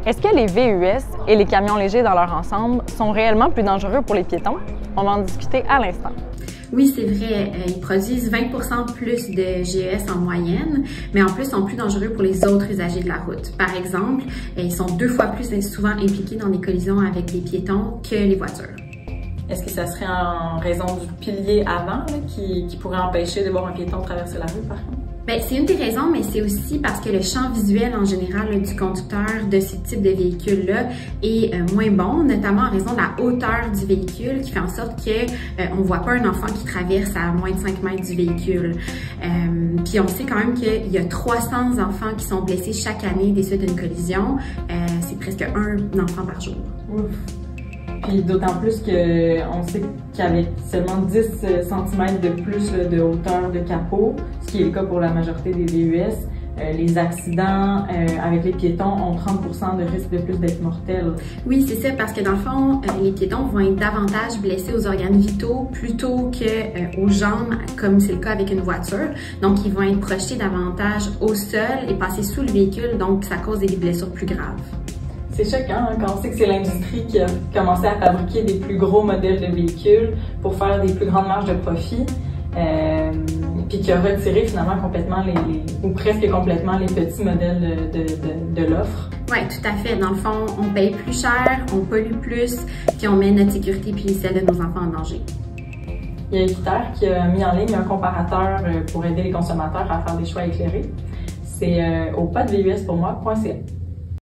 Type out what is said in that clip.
Est-ce que les VUS et les camions légers dans leur ensemble sont réellement plus dangereux pour les piétons? On va en discuter à l'instant. Oui, c'est vrai. Ils produisent 20% plus de GES en moyenne, mais en plus sont plus dangereux pour les autres usagers de la route. Par exemple, ils sont 2 fois plus souvent impliqués dans des collisions avec les piétons que les voitures. Est-ce que ça serait en raison du pilier avant là, qui pourrait empêcher de voir un piéton traverser la rue, par contre? Bien, c'est une des raisons, mais c'est aussi parce que le champ visuel en général là, du conducteur de ce type de véhicule-là est moins bon, notamment en raison de la hauteur du véhicule qui fait en sorte qu'on ne voit pas un enfant qui traverse à moins de 5 mètres du véhicule. Puis on sait quand même qu'il y a 300 enfants qui sont blessés chaque année des suites d'une collision. C'est presque un enfant par jour. Ouf. Puis d'autant plus qu'on sait qu'avec seulement 10 cm de plus de hauteur de capot, ce qui est le cas pour la majorité des VUS, les accidents avec les piétons ont 30% de risque de plus d'être mortels. Oui, c'est ça, parce que dans le fond, les piétons vont être davantage blessés aux organes vitaux plutôt qu'aux jambes, comme c'est le cas avec une voiture. Donc, ils vont être projetés davantage au sol et passer sous le véhicule, donc ça cause des blessures plus graves. C'est choquant hein, quand on sait que c'est l'industrie qui a commencé à fabriquer des plus gros modèles de véhicules pour faire des plus grandes marges de profit, puis qui a retiré finalement complètement ou presque complètement les petits modèles de l'offre. Oui, tout à fait. Dans le fond, on paye plus cher, on pollue plus, puis on met notre sécurité puis celle de nos enfants en danger. Il y a Équiterre qui a mis en ligne un comparateur pour aider les consommateurs à faire des choix éclairés. C'est au pas de VUS pour moi.ca.